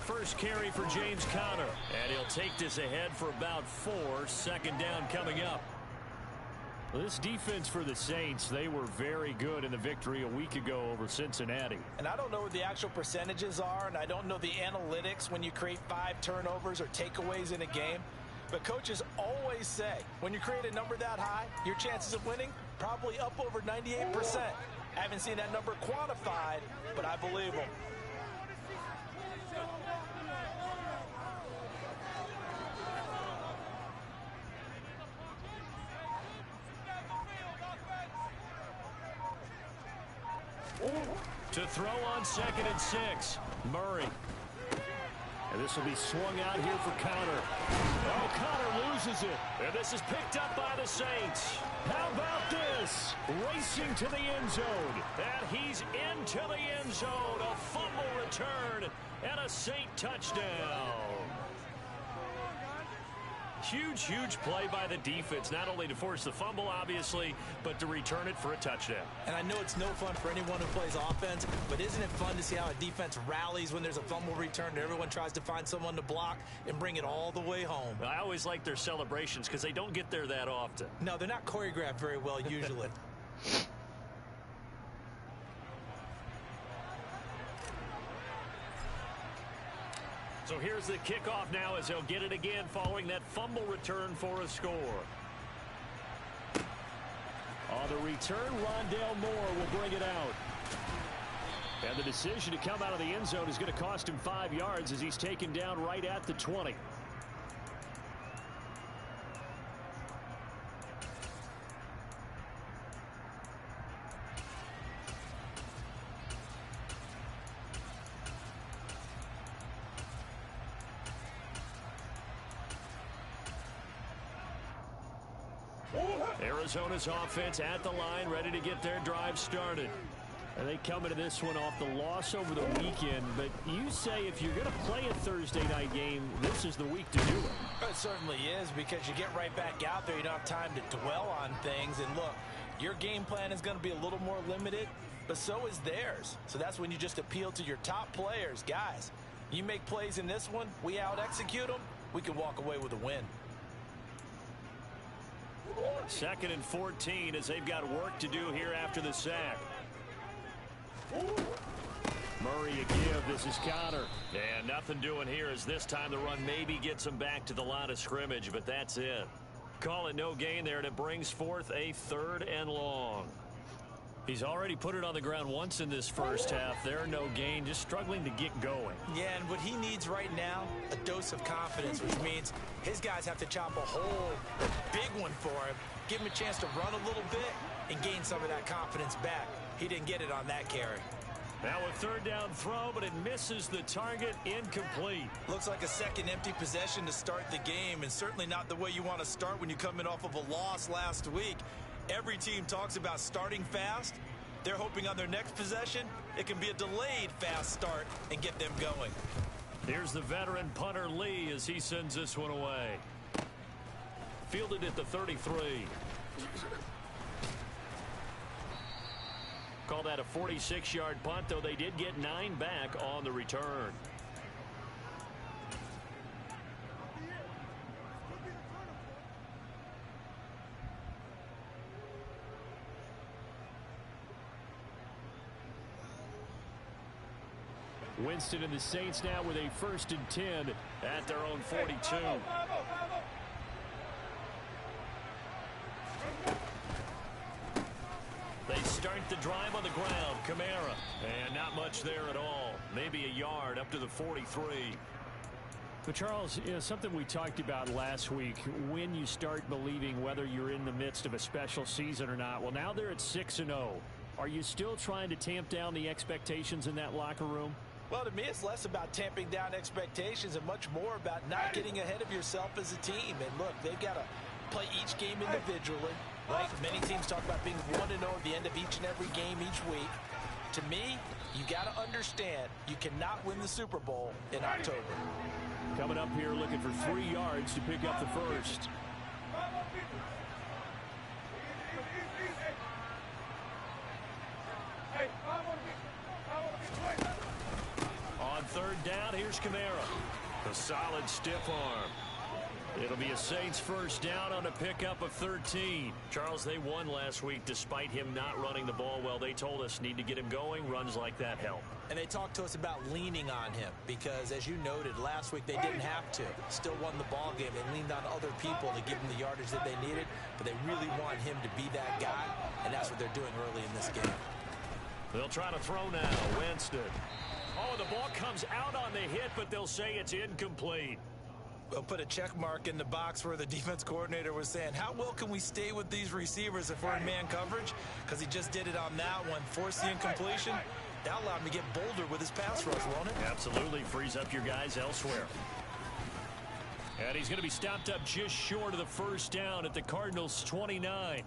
First carry for James Conner, and he'll take this ahead for about 4. Second down coming up. Well, this defense for the Saints, they were very good in the victory a week ago over Cincinnati. And I don't know what the actual percentages are, and I don't know the analytics when you create 5 turnovers or takeaways in a game. But coaches always say, when you create a number that high, your chances of winning probably up over 98%. I haven't seen that number quantified, but I believe them. To throw on 2nd and 6, Murray. And this will be swung out here for Conner. Oh, Conner loses it. And this is picked up by the Saints. How about this? Racing to the end zone. And he's into the end zone. A fumble return and a Saint touchdown. Huge, huge play by the defense, not only to force the fumble, obviously, but to return it for a touchdown. And I know it's no fun for anyone who plays offense, but isn't it fun to see how a defense rallies when there's a fumble return and everyone tries to find someone to block and bring it all the way home? I always like their celebrations because they don't get there that often. No, they're not choreographed very well usually. So here's the kickoff now as he'll get it again following that fumble return for a score. On the return, Rondale Moore will bring it out. And the decision to come out of the end zone is going to cost him 5 yards as he's taken down right at the 20. Arizona's offense at the line, ready to get their drive started. And they come into this one off the loss over the weekend. But you say if you're going to play a Thursday night game, this is the week to do it. It certainly is, because you get right back out there. You don't have time to dwell on things. And look, your game plan is going to be a little more limited, but so is theirs. So that's when you just appeal to your top players. Guys, you make plays in this one, we out-execute them, we can walk away with a win. 2nd and 14 as they've got work to do here after the sack. Murray a give. This is Conner. And nothing doing here as this time the run maybe gets him back to the line of scrimmage, but that's it. Call it no gain there, and it brings forth a 3rd and long. He's already put it on the ground once in this first half. There, no gain, just struggling to get going. Yeah, and what he needs right now, a dose of confidence, which means his guys have to chop a hole, a big one for him, give him a chance to run a little bit and gain some of that confidence back. He didn't get it on that carry. Now a third down throw, but it misses the target, incomplete. Looks like a second empty possession to start the game, and certainly not the way you want to start when you come in off of a loss last week. Every team talks about starting fast. They're hoping on their next possession, it can be a delayed fast start and get them going. Here's the veteran punter Lee as he sends this one away. Fielded at the 33. Call that a 46-yard punt, though they did get 9 back on the return. Winston and the Saints now with a 1st and 10 at their own 42. They start the drive on the ground. Kamara. And not much there at all. Maybe a yard up to the 43. But Charles, you know, something we talked about last week, when you start believing whether you're in the midst of a special season or not. Well, now they're at 6-0. Are you still trying to tamp down the expectations in that locker room? Well, to me, it's less about tamping down expectations and much more about not getting ahead of yourself as a team. And look, they've got to play each game individually. Right? Many teams talk about being 1-0 at the end of each and every game each week. To me, you got to understand you cannot win the Super Bowl in October. Coming up here looking for 3 yards to pick up the first. On third down, here's Kamara. A solid stiff arm. It'll be a Saints first down on a pickup of 13. Charles, they won last week despite him not running the ball well. They told us need to get him going. Runs like that help. And they talked to us about leaning on him because, as you noted, last week they didn't have to. Still won the ball game. They leaned on other people to give them the yardage that they needed, but they really want him to be that guy, and that's what they're doing early in this game. They'll try to throw now. Winston. Oh, the ball comes out on the hit, but they'll say it's incomplete. We'll put a check mark in the box where the defense coordinator was saying, how well can we stay with these receivers if we're in man coverage? Because he just did it on that one. Forced the incompletion. That allowed him to get bolder with his pass rush, won't it? Absolutely. Frees up your guys elsewhere. And he's going to be stopped up just short of the first down at the Cardinals' 29.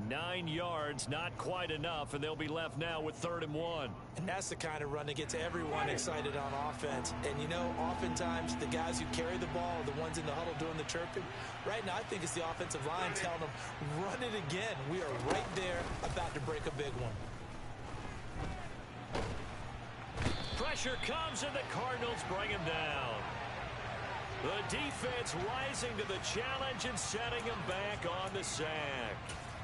9 yards, not quite enough, and they'll be left now with 3rd and 1. And that's the kind of run that gets everyone excited on offense. And, you know, oftentimes the guys who carry the ball are the ones in the huddle doing the chirping. Right now, I think it's the offensive line telling them, run it again. We are right there about to break a big one. Pressure comes, and the Cardinals bring him down. The defense rising to the challenge and setting him back on the sack.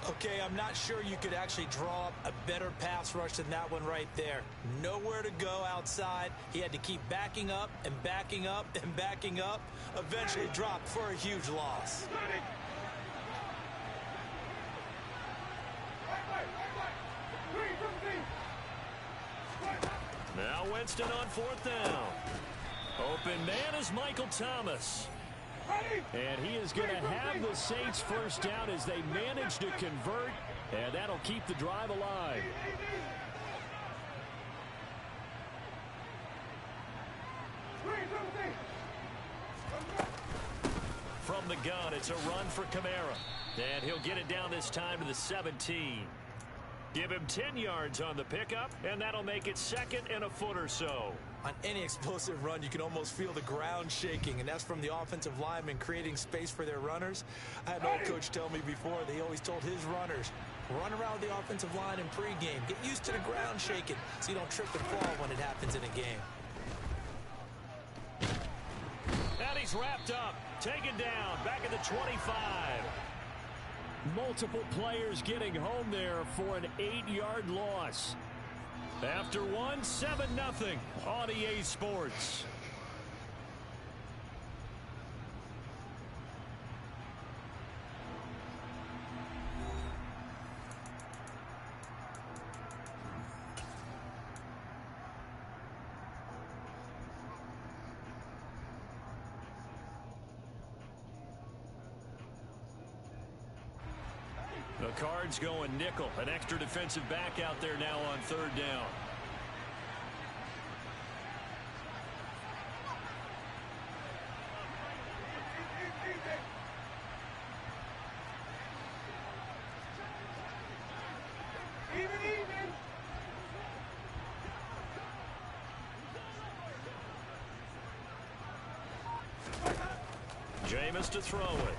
Okay, I'm not sure you could actually draw up a better pass rush than that one right there. Nowhere to go outside. He had to keep backing up and backing up and backing up. Eventually dropped for a huge loss. Now Winston on 4th down. Open man is Michael Thomas. And he is going to have the Saints first down as they manage to convert, and that'll keep the drive alive. From the gun, it's a run for Kamara. And he'll get it down this time to the 17. Give him 10 yards on the pickup, and that'll make it 2nd and a foot or so. On any explosive run, you can almost feel the ground shaking, and that's from the offensive linemen creating space for their runners. I had an old coach tell me before, they always told his runners, run around the offensive line in pregame. Get used to the ground shaking so you don't trip and fall when it happens in a game. And he's wrapped up, taken down, back at the 25. Multiple players getting home there for an 8-yard loss. After one, 7-0 on EA Sports. The Cards going nickel. An extra defensive back out there now on third down. Jameis to throw it.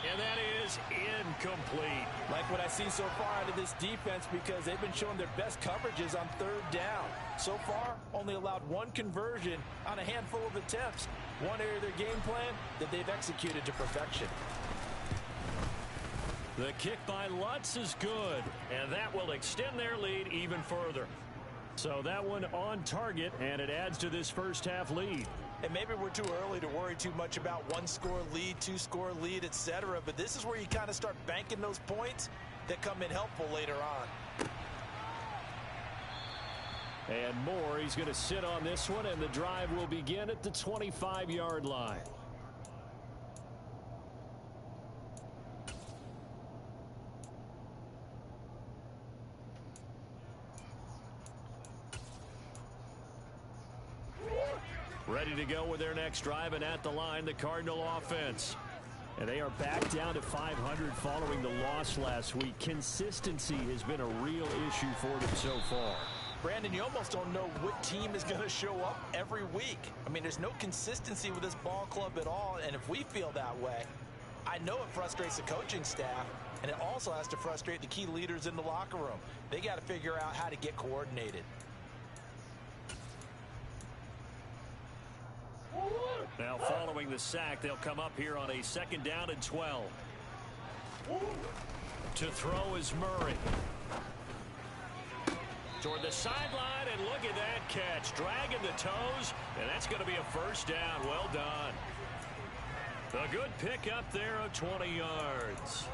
And that is incomplete. Like what I see so far out of this defense, because they've been showing their best coverages on third down. So far, only allowed one conversion on a handful of attempts. One area of their game plan that they've executed to perfection. The kick by Lutz is good, and that will extend their lead even further. So that one on target, and it adds to this first half lead. And maybe we're too early to worry too much about one-score lead, two-score lead, etc. But this is where you kind of start banking those points that come in helpful later on. And Moore, he's going to sit on this one, and the drive will begin at the 25-yard line. Ready to go with their next drive, and at the line, the Cardinal offense. And they are back down to 500 following the loss last week. Consistency has been a real issue for them so far. Brandon, you almost don't know what team is going to show up every week. I mean, there's no consistency with this ball club at all, and if we feel that way, I know it frustrates the coaching staff, and it also has to frustrate the key leaders in the locker room. They got to figure out how to get coordinated. Now following the sack, they'll come up here on a 2nd down and 12. To throw is Murray. Toward the sideline, and look at that catch. Dragging the toes, and that's going to be a first down. Well done. A good pick up there of 20 yards.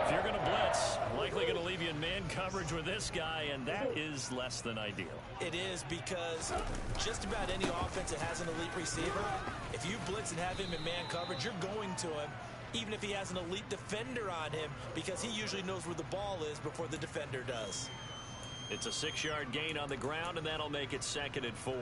If you're going to blitz, likely going to leave you in man coverage with this guy, and that is less than ideal. It is, because just about any offense that has an elite receiver, if you blitz and have him in man coverage, you're going to him, even if he has an elite defender on him, because he usually knows where the ball is before the defender does. It's a 6-yard gain on the ground, and that'll make it 2nd and 4.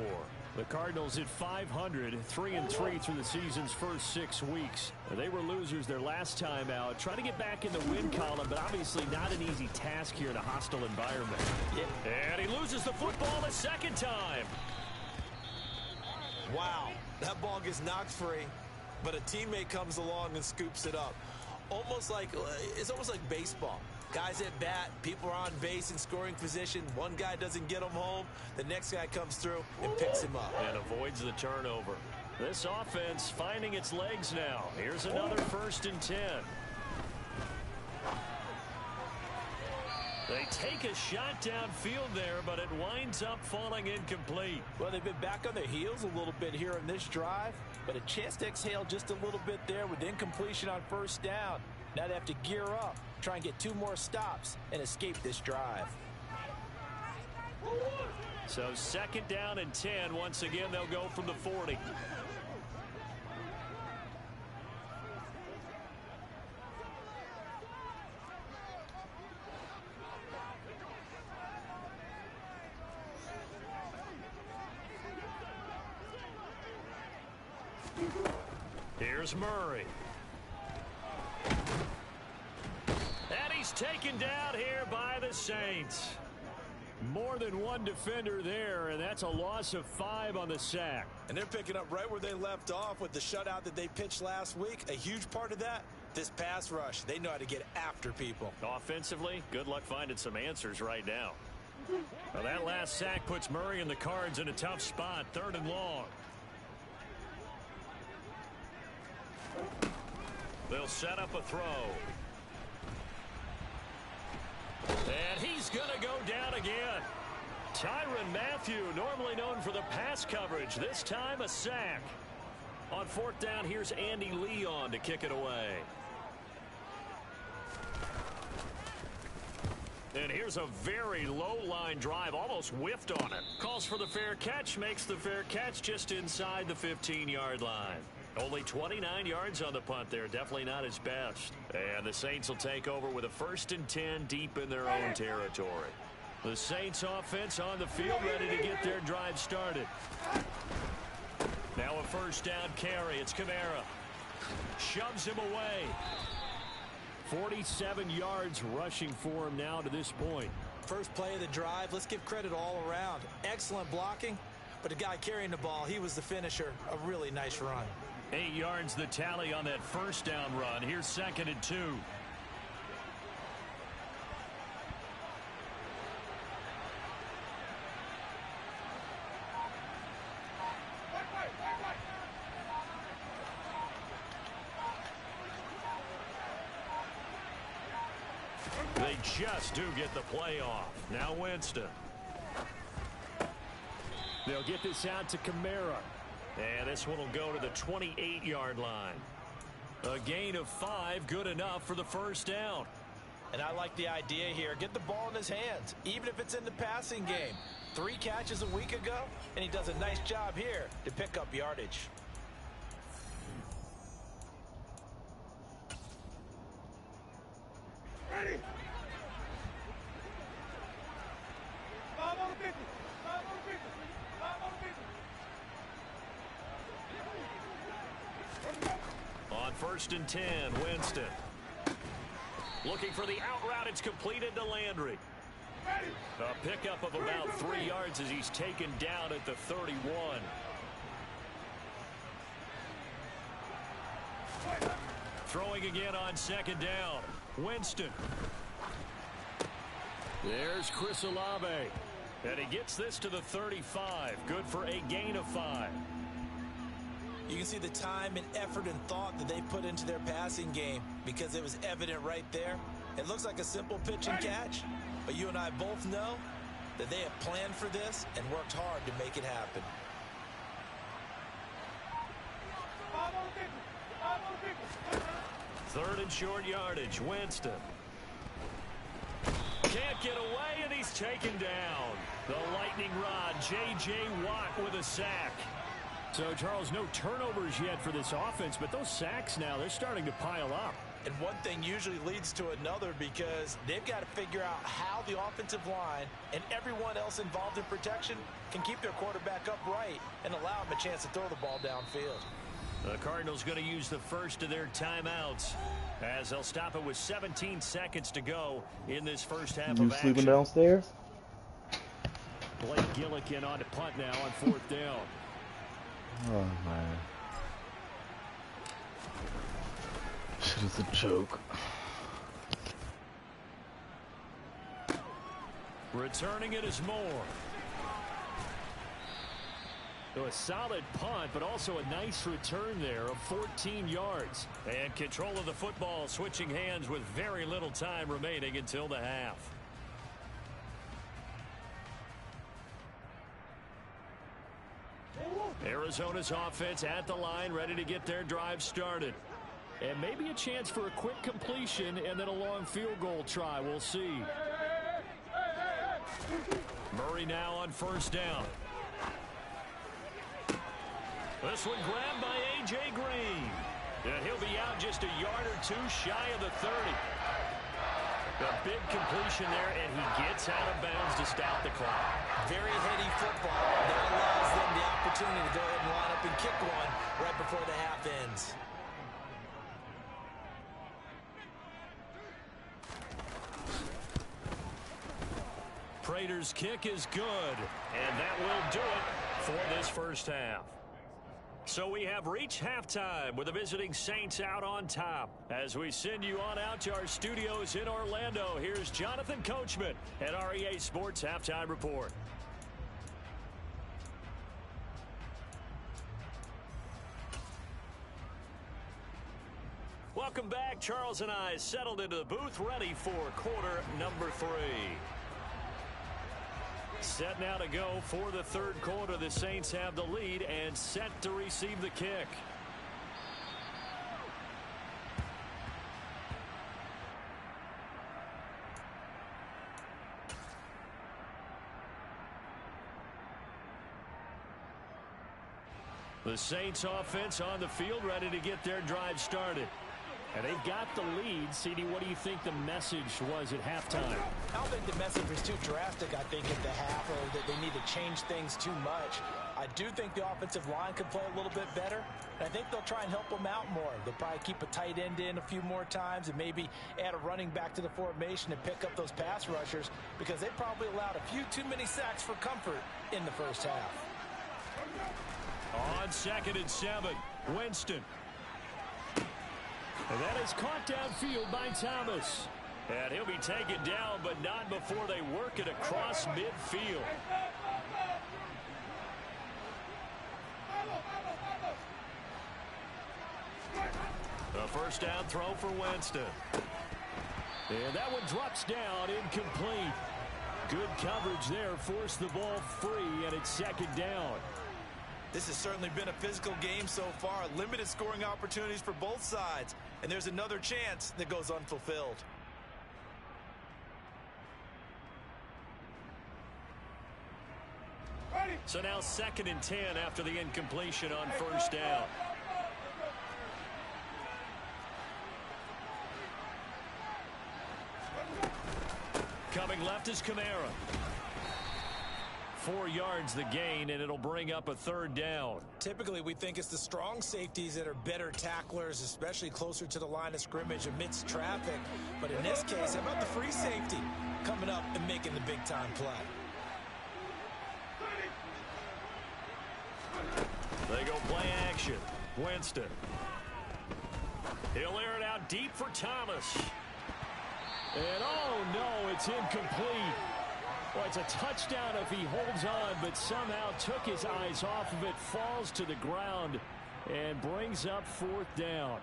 The Cardinals at 500, 3-3 through the season's first 6 weeks. They were losers their last time out. Trying to get back in the win column, but obviously not an easy task here in a hostile environment. Yeah. And he loses the football a second time. Wow, that ball gets knocked free, but a teammate comes along and scoops it up. It's almost like baseball. Guys at bat, people are on base in scoring position. One guy doesn't get him home. The next guy comes through and picks him up. And avoids the turnover. This offense finding its legs now. Here's another 1st and 10. They take a shot downfield there, but it winds up falling incomplete. Well, they've been back on their heels a little bit here in this drive, but a chance to exhale just a little bit there with incompletion on 1st down. Now they have to gear up, try and get 2 more stops, and escape this drive. So 2nd down and 10. Once again, they'll go from the 40. Here's Murray. And he's taken down here by the Saints. More than one defender there, and that's a loss of 5 on the sack. And they're picking up right where they left off with the shutout that they pitched last week. A huge part of that, this pass rush. They know how to get after people. Offensively, good luck finding some answers right now. Well, that last sack puts Murray and the Cards in a tough spot, 3rd and long. They'll set up a throw. And he's going to go down again. Tyrann Mathieu, normally known for the pass coverage, this time a sack. On 4th down, here's Andy Leon to kick it away. And here's a very low-line drive, almost whiffed on it. Calls for the fair catch, makes the fair catch just inside the 15-yard line. Only 29 yards on the punt there. Definitely not his best. And the Saints will take over with a 1st and 10 deep in their own territory. The Saints offense on the field ready to get their drive started. Now a 1st down carry. It's Kamara. Shoves him away. 47 yards rushing for him now to this point. First play of the drive. Let's give credit all around. Excellent blocking. But the guy carrying the ball, he was the finisher. A really nice run. 8 yards the tally on that 1st down run. Here's 2nd and 2. They just do get the play off. Now Winston. They'll get this out to Kamara. And this one will go to the 28-yard line. A gain of 5, good enough for the 1st down. And I like the idea here. Get the ball in his hands, even if it's in the passing game. 3 catches a week ago, and he does a nice job here to pick up yardage. Ready. On 1st and 10, Winston. Looking for the out route. It's completed to Landry. A pickup of about 3 yards as he's taken down at the 31. Throwing again on 2nd down. Winston. There's Chris Olave. And he gets this to the 35. Good for a gain of 5. You can see the time and effort and thought that they put into their passing game because it was evident right there. It looks like a simple pitch and catch, but you and I both know that they have planned for this and worked hard to make it happen. Third and short yardage. Winston. Can't get away, and he's taken down. The lightning rod, J.J. Watt with a sack. So, Charles, no turnovers yet for this offense, but those sacks now, they're starting to pile up. And one thing usually leads to another because they've got to figure out how the offensive line and everyone else involved in protection can keep their quarterback upright and allow him a chance to throw the ball downfield. The Cardinals going to use the first of their timeouts as they'll stop it with 17 seconds to go in this first half of action. You sleeping downstairs? Blake Gillikin on to punt now on 4th down. Oh, man. Shit is a joke. Returning it is Moore. So a solid punt, but also a nice return there of 14 yards. And control of the football switching hands with very little time remaining until the half. Arizona's offense at the line, ready to get their drive started. And maybe a chance for a quick completion and then a long field goal try. We'll see. Murray now on 1st down. This one grabbed by A.J. Green. And he'll be out just a yard or 2 shy of the 30. A big completion there, and he gets out of bounds to stop the clock. Very heady football. That allows them the opportunity to go ahead and line up and kick one right before the half ends. Prater's kick is good, and that will do it for this first half. So we have reached halftime with the visiting Saints out on top. As we send you on out to our studios in Orlando, here's Jonathan Coachman at REA Sports Halftime Report. Welcome back. Charles and I settled into the booth, ready for quarter number 3. Set now to go for the 3rd quarter. The Saints have the lead and set to receive the kick. The Saints offense on the field, ready to get their drive started. And they've got the lead. CD, what do you think the message was at halftime? I don't think the message was too drastic, I think, at the half, or that they need to change things too much. I do think the offensive line could play a little bit better, and I think they'll try and help them out more. They'll probably keep a tight end in a few more times and maybe add a running back to the formation and pick up those pass rushers, because they probably allowed a few too many sacks for comfort in the first half. On 2nd and 7, Winston. And that is caught downfield by Thomas. And he'll be taken down, but not before they work it across midfield. A first down throw for Winston. And that one drops down, incomplete. Good coverage there, forced the ball free, and it's 2nd down. This has certainly been a physical game so far. Limited scoring opportunities for both sides. And there's another chance that goes unfulfilled. So now 2nd and 10 after the incompletion on first down. Coming left is Kamara. 4 yards the gain, and it'll bring up a 3rd down. Typically, we think it's the strong safeties that are better tacklers, especially closer to the line of scrimmage amidst traffic. But in this case, how about the free safety coming up and making the big-time play? They go play action. Winston. He'll air it out deep for Thomas. And oh no, it's incomplete. Well, it's a touchdown if he holds on, but somehow took his eyes off of it, falls to the ground, and brings up 4th down.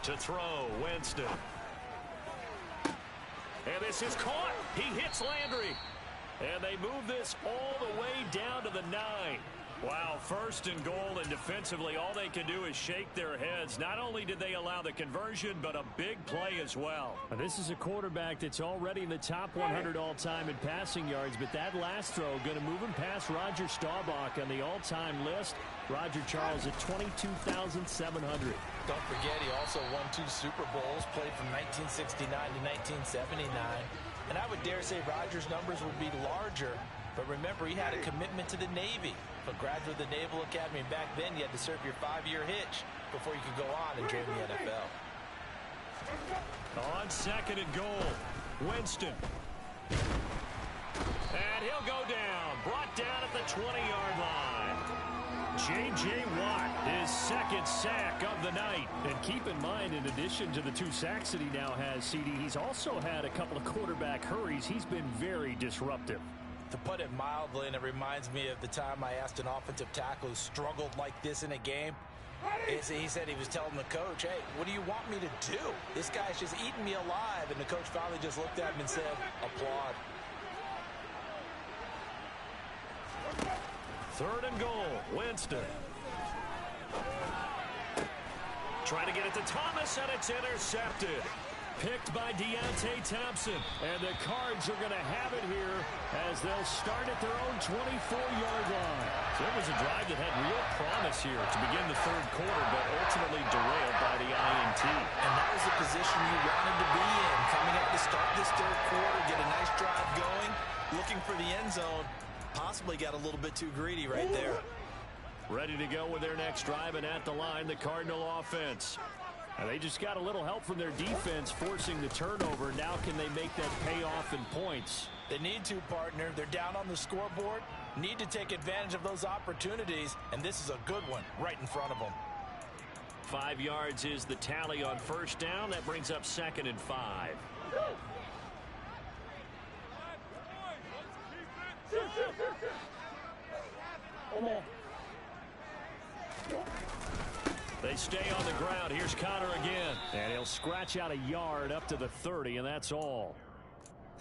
To throw, Winston. And this is caught. He hits Landry. And they move this all the way down to the 9. Wow, 1st and goal, and defensively all they can do is shake their heads. Not only did they allow the conversion, but a big play as well. Now, this is a quarterback that's already in the top 100 all-time in passing yards, but that last throw going to move him past Roger Staubach on the all-time list. Roger Charles at 22,700. Don't forget, he also won 2 Super Bowls, played from 1969 to 1979. And I would dare say Rogers' numbers would be larger, but remember, he had a commitment to the Navy. A graduate of the Naval Academy, back then you had to serve your 5-year hitch before you could go on and join the NFL. On 2nd and goal, Winston. And he'll go down, brought down at the 20-yard line. J.J. Watt, his 2nd sack of the night. And keep in mind, in addition to the 2 sacks that he now has, CD, he's also had a couple of quarterback hurries. He's been very disruptive. To put it mildly, and it reminds me of the time I asked an offensive tackle who struggled like this in a game. He said he was telling the coach, hey, what do you want me to do? This guy's just eating me alive. And the coach finally just looked at him and said, applaud. 3rd and goal, Winston. Trying to get it to Thomas, and it's intercepted. Picked by Deontay Thompson. And the Cards are going to have it here as they'll start at their own 24-yard line. So it was a drive that had real promise here to begin the 3rd quarter, but ultimately derailed by the INT. And that was the position you wanted to be in. Coming up to start this 3rd quarter, get a nice drive going, looking for the end zone. Possibly got a little bit too greedy right there. Ready to go with their next drive, and at the line, the Cardinal offense. And they just got a little help from their defense forcing the turnover. Now can they make that pay off in points? They need to, partner. They're down on the scoreboard. Need to take advantage of those opportunities, and this is a good one right in front of them. 5 yards is the tally on first down. That brings up 2nd and 5. They stay on the ground. Here's Connor again. And he'll scratch out a yard up to the 30, and that's all.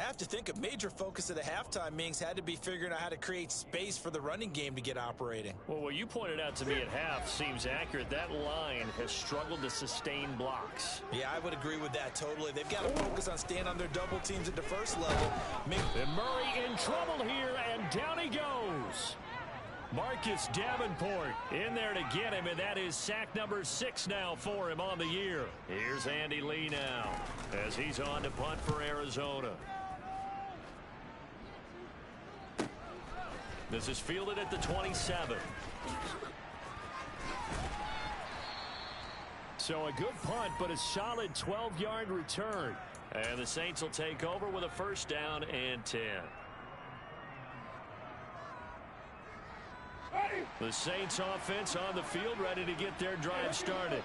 I have to think a major focus of the halftime meetings had to be figuring out how to create space for the running game to get operating. Well, what you pointed out to me at half seems accurate. That line has struggled to sustain blocks. Yeah, I would agree with that totally. They've got to focus on staying on their double teams at the first level. And Murray in trouble here, and down he goes. Marcus Davenport in there to get him, and that is sack number 6 now for him on the year. Here's Andy Lee now as he's on to punt for Arizona. This is fielded at the 27. So a good punt, but a solid 12-yard return. And the Saints will take over with a first down and 10. The Saints offense on the field, ready to get their drive started.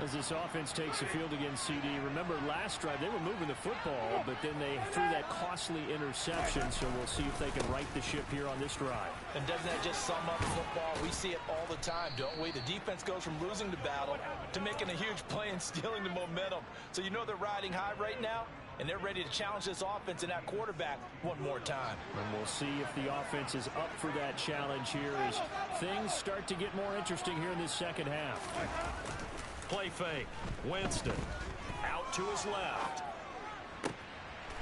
As this offense takes the field against CD. Remember last drive they were moving the football, but then they threw that costly interception, so we'll see if they can right the ship here on this drive. And doesn't that just sum up football? We see it all the time, don't we? The defense goes from losing the battle to making a huge play and stealing the momentum. So you know they're riding high right now, and they're ready to challenge this offense and that quarterback one more time. And we'll see if the offense is up for that challenge here as things start to get more interesting here in this second half. Play fake. Winston out to his left.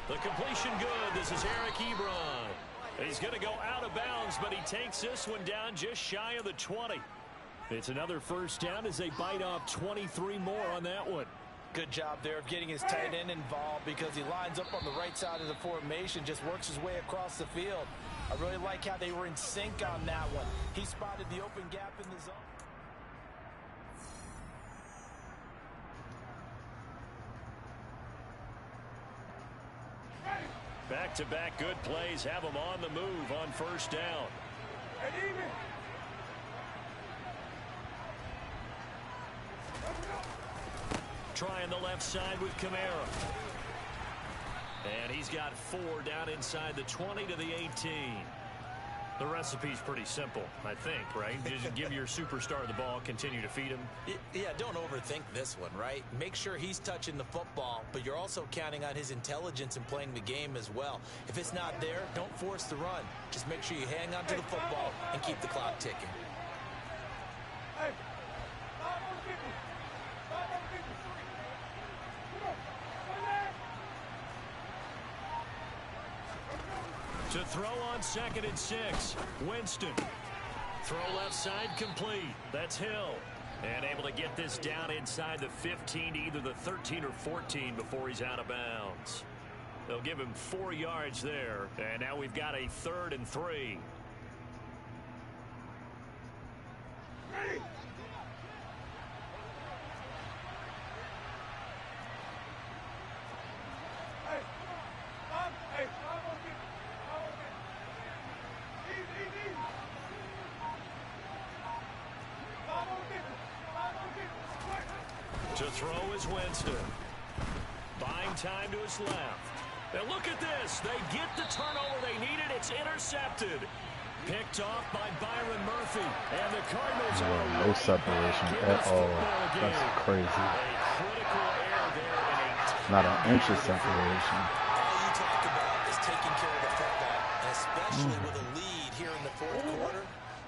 The completion good. This is Eric Ebron. He's going to go out of bounds, but he takes this one down just shy of the 20. It's another first down as they bite off 23 more on that one. Good job there of getting his tight end involved because he lines up on the right side of the formation, just works his way across the field. I really like how they were in sync on that one. He spotted the open gap in the zone. Back-to-back good plays have them on the move on first down. Trying the left side with Kamara. And he's got 4 down inside the 20 to the 18. The recipe's pretty simple, I think, right? Just give your superstar the ball, continue to feed him. Yeah, don't overthink this one, right? Make sure he's touching the football, but you're also counting on his intelligence in playing the game as well. If it's not there, don't force the run. Just make sure you hang on to the football and keep the clock ticking. To throw on 2nd and 6. Winston. Throw left side complete. That's Hill. And able to get this down inside the 15 to either the 13 or 14 before he's out of bounds. They'll give him 4 yards there. And now we've got a 3rd and 3. To throw is Winston. Buying time to his left. And look at this. They get the turnover they needed. It's intercepted. Picked off by Byron Murphy. And the Cardinals are no separation at all. That's crazy. A critical error there and not an inch of separation. All you talk about is taking care of the football, and especially with a lead here in the 4th quarter.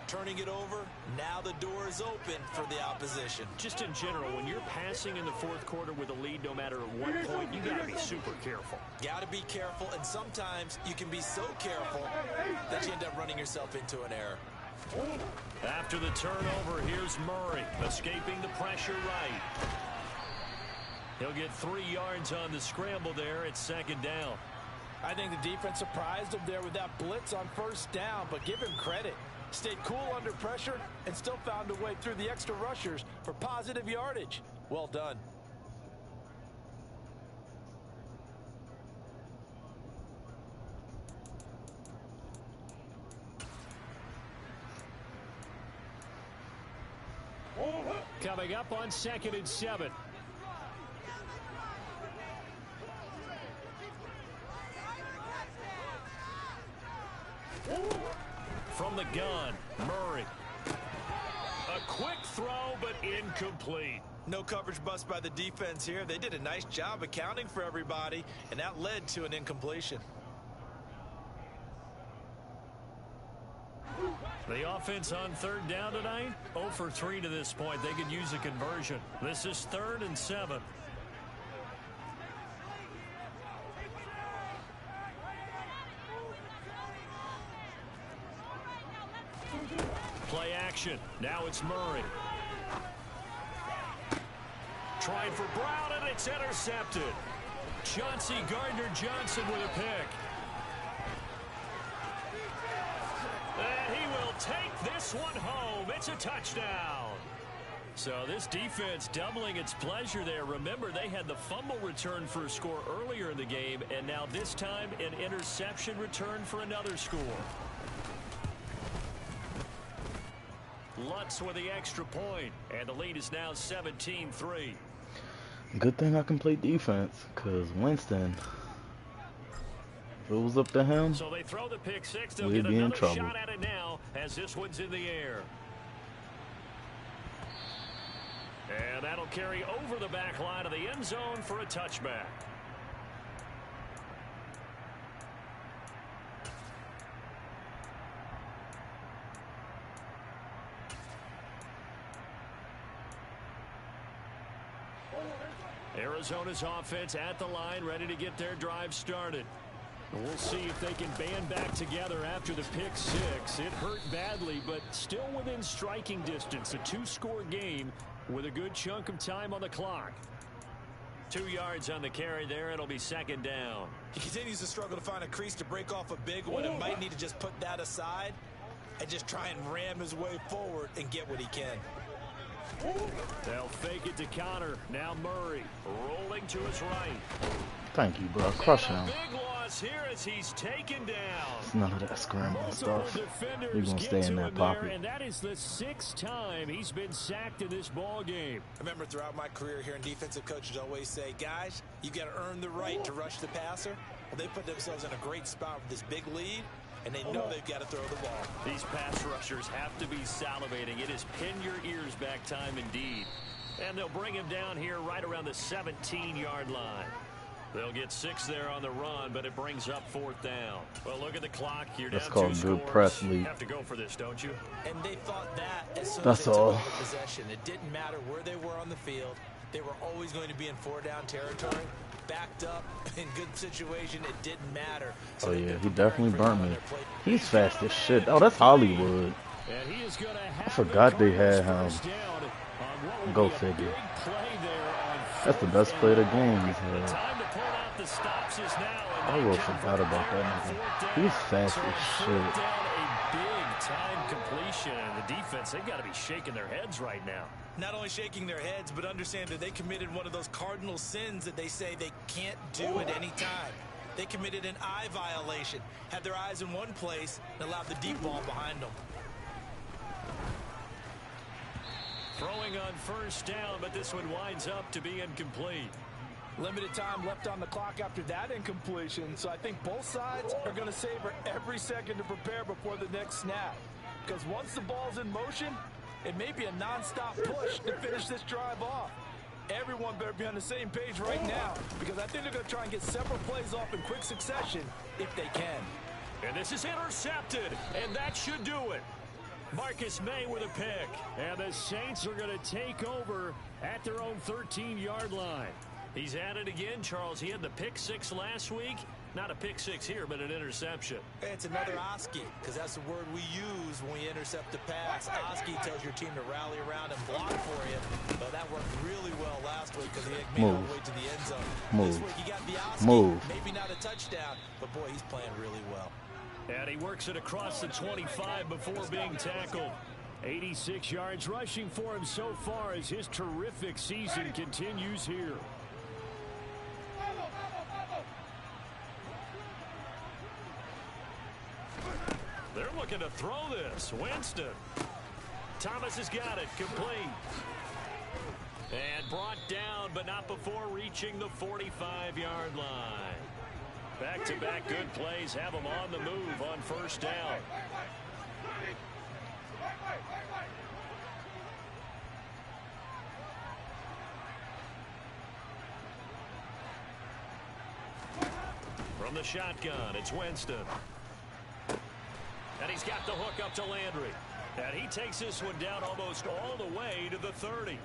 Turning it over, now the door is open for the opposition. Just in general, when you're passing in the 4th quarter with a lead, no matter at what point, you got to be super careful. Got to be careful, and sometimes you can be so careful that you end up running yourself into an error. After the turnover, here's Murray, escaping the pressure right. He'll get 3 yards on the scramble there at 2nd down. I think the defense surprised him there with that blitz on 1st down, but give him credit. Stayed cool under pressure and still found a way through the extra rushers for positive yardage. Well done. Coming up on 2nd and 7. From the gun, Murray. A quick throw, but incomplete. No coverage bust by the defense here. They did a nice job accounting for everybody, and that led to an incompletion. The offense on third down tonight, 0 for 3 to this point. They could use a conversion. This is 3rd and 7. Play action. Now it's Murray. Trying for Brown, and it's intercepted. Chauncey Gardner-Johnson with a pick. And he will take this one home. It's a touchdown. So this defense doubling its pleasure there. Remember, they had the fumble return for a score earlier in the game, and now this time an interception return for another score. Lutz with the extra point, and the lead is now 17-3. Good thing I can play defense, because Winston, if it was up to him, so they throw the pick six. They'll we'd get be in another trouble. shot at it now as this one's in the air. And that'll carry over the back line of the end zone for a touchback. Arizona's offense at the line, ready to get their drive started. We'll see if they can band back together after the pick six. It hurt badly, but still within striking distance. A 2-score game with a good chunk of time on the clock. 2 yards on the carry there. It'll be 2nd down. He continues to struggle to find a crease to break off a big one, and might need to just put that aside and just try and ram his way forward and get what he can. They'll fake it to Connor. Now Murray rolling to his right. Thank you, bro. Crush him. Big loss here as he's taken down. It's none of that scrambling stuff. We're He's gonna stay in that pocket. And that is the 6th time he's been sacked in this ball game. I remember throughout my career here in defensive coaches always say, guys, you got to earn the right to rush the passer. Well, they put themselves in a great spot with this big lead, and they know they've got to throw the ball. These pass rushers have to be salivating. It is pin your ears back time indeed. And they'll bring him down here right around the 17-yard line. They'll get 6 there on the run, but it brings up 4th down. Well, look at the clock. You're down 2 scores. Good press lead. You have to go for this, don't you? And they thought that as soon That's as they all. took over possession. It didn't matter where they were on the field. They were always going to be in 4-down territory. Backed up, in good situation, it didn't matter. So oh yeah, he definitely burnt me. He's fast as shit. Oh, that's Hollywood. And he is gonna have I forgot they had first him. down on what will Go be a figure. big play there on That's the best play of the game he's had. time to pull out the stops is now. I And they will convert forgot about here that on nigga. 4th down. He's fast So as fourth shit. down, a big time completion, and the defense, they've got to be shaking their heads right now. Not only shaking their heads, but understand that they committed one of those cardinal sins that they say they can't do at any time. They committed an eye violation, had their eyes in one place, and allowed the deep ball behind them. Throwing on first down, but this one winds up to be incomplete. Limited time left on the clock after that incompletion, so I think both sides are going to savor every second to prepare before the next snap. Because once the ball's in motion, it may be a non-stop push to finish this drive off. Everyone better be on the same page right now, because I think they're going to try and get several plays off in quick succession if they can. And this is intercepted, and that should do it. Marcus May with a pick, and the Saints are going to take over at their own 13-yard line. He's at it again, Charles. He had the pick six last week. Not a pick six here, but an interception. It's another Oski, because that's the word we use when we intercept the pass. Oski tells your team to rally around and block for you. But that worked really well last week because he had made all the way to the end zone. This week you got the Oski, maybe not a touchdown, but boy, he's playing really well. And he works it across the 25 before being tackled. 86 yards rushing for him so far as his terrific season continues here. They're looking to throw this. Winston. Thomas has got it. Complete. And brought down, but not before reaching the 45-yard line. Back-to-back good plays have him on the move on first down. From the shotgun, it's Winston. And he's got the hook up to Landry. And he takes this one down almost all the way to the 30.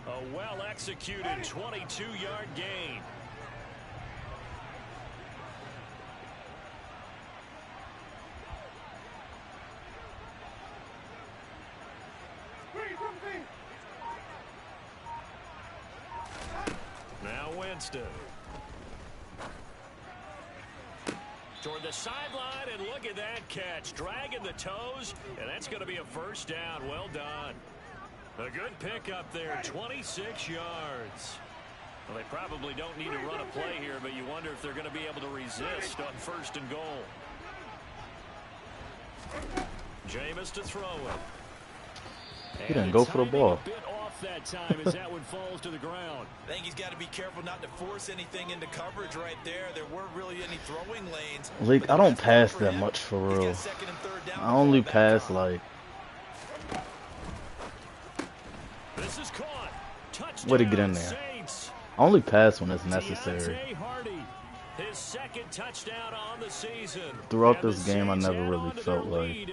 A well-executed 22-yard gain. Now Winston. Toward the sideline, and look at that catch. Dragging the toes, and that's going to be a first down. Well done. A good pickup there, 26 yards. Well, they probably don't need to run a play here, but you wonder if they're going to be able to resist on 1st and goal. Jameis to throw it. He didn't go for the ball. That time as that one falls to the ground. I think he's got to be careful not to force anything into coverage right there. There weren't really any throwing lanes. Like, I don't pass that much for real. I only pass like. This is caught. Touchdown, way to get in there. Saints. I only pass when it's necessary. His second touchdown on the season. Throughout this game, I never really felt like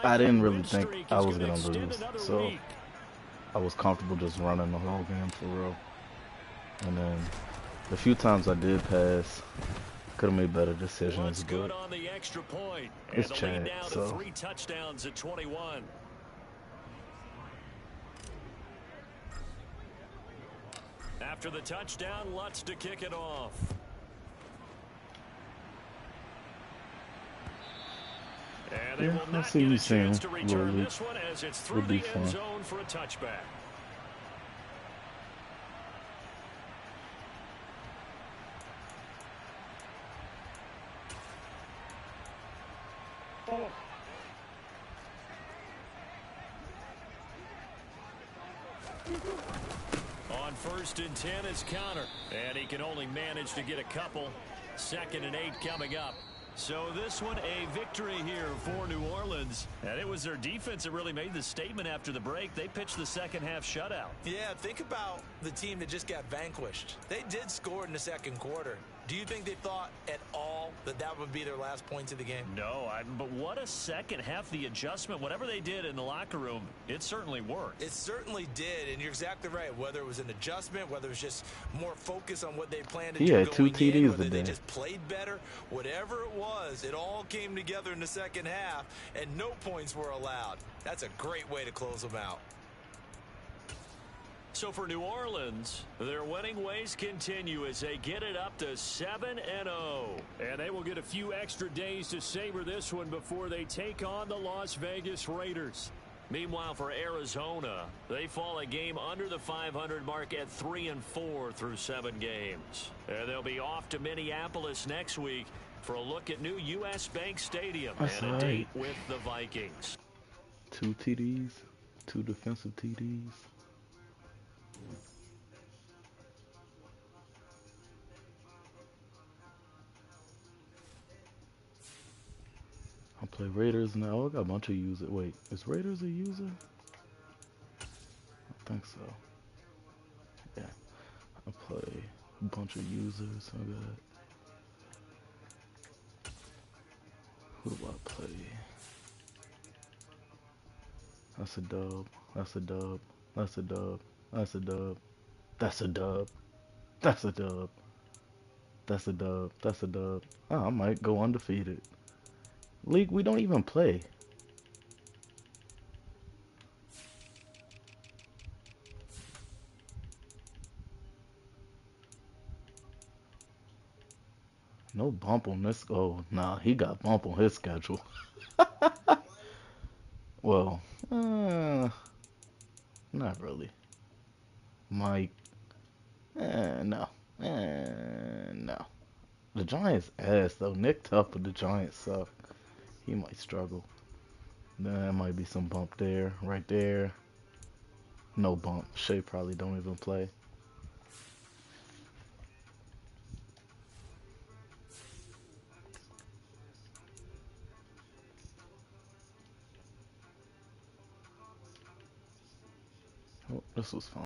I didn't really think I was gonna lose. So I was comfortable just running the whole game for real. And then the few times I did pass, could have made better decisions. But on the extra point. It's Chad, so 3 touchdowns at 21. After the touchdown, Lutz to kick it off. And they will not get a chance to return this one as it's through the end zone for a touchback. On 1st and 10 is Connor. And he can only manage to get a couple. 2nd and 8 coming up. So this one a victory here for New Orleans. And it was their defense that really made the statement after the break. They pitched the second half shutout. Yeah, think about the team that just got vanquished. They did score in the 2nd quarter. Do you think they thought at all that that would be their last points of the game? No, but what a second half. The adjustment, whatever they did in the locker room, it certainly worked. It certainly did, and you're exactly right. Whether it was an adjustment, whether it was just more focus on what they planned to do had 2 going in, TDs whether today. they just played better, whatever it was, it all came together in the second half, and no points were allowed. That's a great way to close them out. So for New Orleans, their winning ways continue as they get it up to 7-0. And they will get a few extra days to savor this one before they take on the Las Vegas Raiders. Meanwhile, for Arizona, they fall a game under the 500 mark at 3-4 through 7 games. And they'll be off to Minneapolis next week for a look at new U.S. Bank Stadium and a date with the Vikings. 2 TDs, 2 defensive TDs. I'll play Raiders now. I got a bunch of users. Wait, is Raiders a user? I think so. Yeah. I'll play a bunch of users. I got. Who do I play? That's a dub. That's a dub. That's a dub. That's a dub. That's a dub. That's a dub. That's a dub. That's a dub. Oh, I might go undefeated. League, we don't even play. No bump on this. Oh, nah, he got bump on his schedule. Well, not really. Mike, no. No. The Giants ass, though. Nick tough, but the Giants suck. He might struggle. There might be some bump there. Right there. No bump. Shea probably don't even play. Oh, this was fun.